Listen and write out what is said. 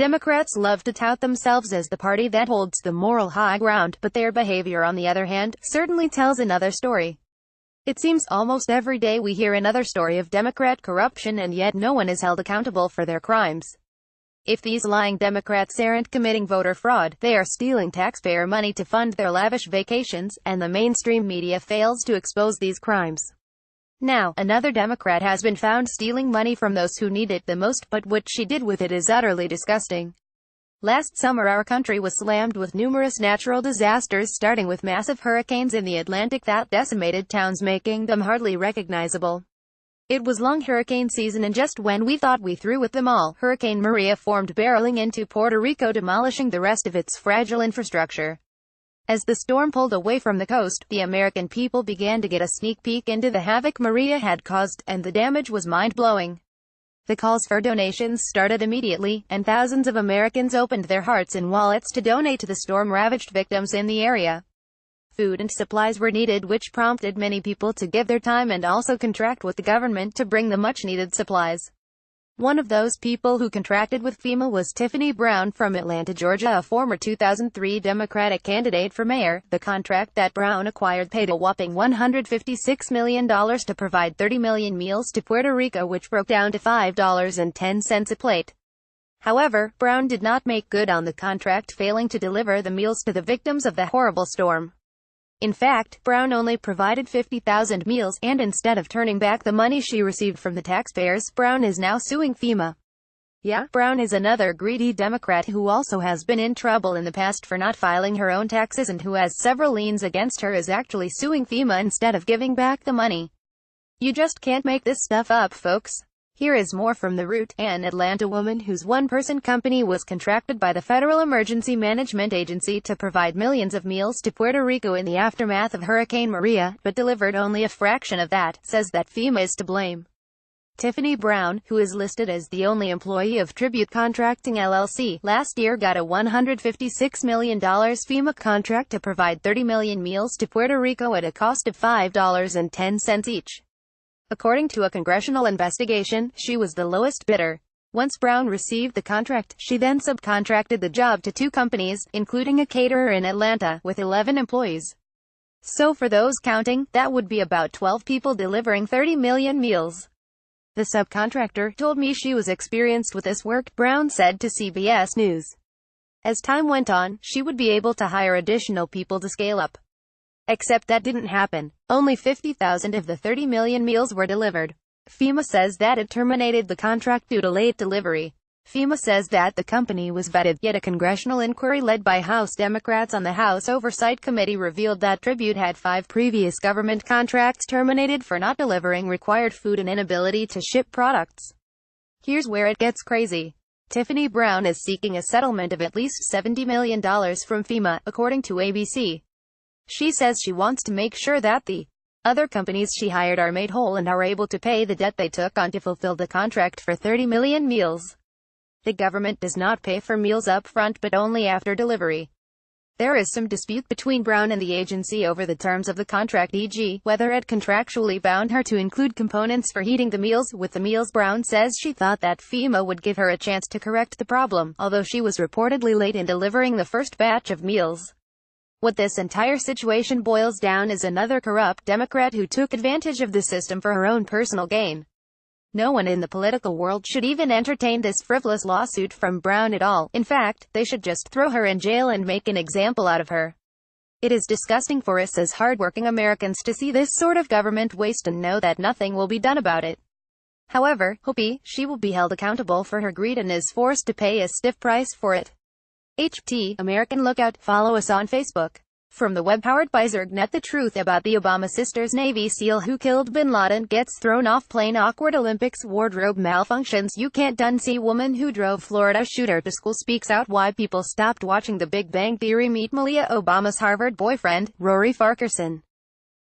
Democrats love to tout themselves as the party that holds the moral high ground, but their behavior, on the other hand, certainly tells another story. It seems almost every day we hear another story of Democrat corruption, and yet no one is held accountable for their crimes. If these lying Democrats aren't committing voter fraud, they are stealing taxpayer money to fund their lavish vacations, and the mainstream media fails to expose these crimes. Now, another Democrat has been found stealing money from those who need it the most, but what she did with it is utterly disgusting. Last summer our country was slammed with numerous natural disasters, starting with massive hurricanes in the Atlantic that decimated towns, making them hardly recognizable. It was long hurricane season, and just when we thought we through with them all, Hurricane Maria formed, barreling into Puerto Rico, demolishing the rest of its fragile infrastructure. As the storm pulled away from the coast, the American people began to get a sneak peek into the havoc Maria had caused, and the damage was mind-blowing. The calls for donations started immediately, and thousands of Americans opened their hearts and wallets to donate to the storm-ravaged victims in the area. Food and supplies were needed, which prompted many people to give their time and also contract with the government to bring the much-needed supplies. One of those people who contracted with FEMA was Tiffany Brown from Atlanta, Georgia, a former 2003 Democratic candidate for mayor. The contract that Brown acquired paid a whopping $156 million to provide 30 million meals to Puerto Rico, which broke down to $5.10 a plate. However, Brown did not make good on the contract, failing to deliver the meals to the victims of the horrible storm. In fact, Brown only provided 50,000 meals, and instead of turning back the money she received from the taxpayers, Brown is now suing FEMA. Yeah, Brown is another greedy Democrat who also has been in trouble in the past for not filing her own taxes, and who has several liens against her, is actually suing FEMA instead of giving back the money. You just can't make this stuff up, folks. Here is more from The Root. An Atlanta woman whose one-person company was contracted by the Federal Emergency Management Agency to provide millions of meals to Puerto Rico in the aftermath of Hurricane Maria, but delivered only a fraction of that, says that FEMA is to blame. Tiffany Brown, who is listed as the only employee of Tribute Contracting LLC, last year got a $156 million FEMA contract to provide 30 million meals to Puerto Rico at a cost of $5.10 each. According to a congressional investigation, she was the lowest bidder. Once Brown received the contract, she then subcontracted the job to two companies, including a caterer in Atlanta, with 11 employees. So for those counting, that would be about 12 people delivering 30 million meals. The subcontractor told me she was experienced with this work, Brown said to CBS News. As time went on, she would be able to hire additional people to scale up. Except that didn't happen. Only 50,000 of the 30 million meals were delivered. FEMA says that it terminated the contract due to late delivery. FEMA says that the company was vetted, yet a congressional inquiry led by House Democrats on the House Oversight Committee revealed that Tribute had 5 previous government contracts terminated for not delivering required food and inability to ship products. Here's where it gets crazy. Tiffany Brown is seeking a settlement of at least $70 million from FEMA, according to ABC. She says she wants to make sure that the other companies she hired are made whole and are able to pay the debt they took on to fulfill the contract for 30 million meals. The government does not pay for meals up front, but only after delivery. There is some dispute between Brown and the agency over the terms of the contract, e.g., whether it contractually bound her to include components for heating the meals. With the meals, Brown says she thought that FEMA would give her a chance to correct the problem, although she was reportedly late in delivering the first batch of meals. What this entire situation boils down is another corrupt Democrat who took advantage of the system for her own personal gain. No one in the political world should even entertain this frivolous lawsuit from Brown at all. In fact, they should just throw her in jail and make an example out of her. It is disgusting for us as hardworking Americans to see this sort of government waste and know that nothing will be done about it. However, she will be held accountable for her greed and is forced to pay a stiff price for it. American Lookout. Follow us on Facebook. From the web powered by Zergnet, the truth about the Obama sisters' Navy SEAL who killed bin Laden gets thrown off plane, awkward Olympics wardrobe malfunctions, you can't unsee woman who drove Florida shooter to school speaks out why people stopped watching The Big Bang Theory, meet Malia Obama's Harvard boyfriend, Rory Farquharson.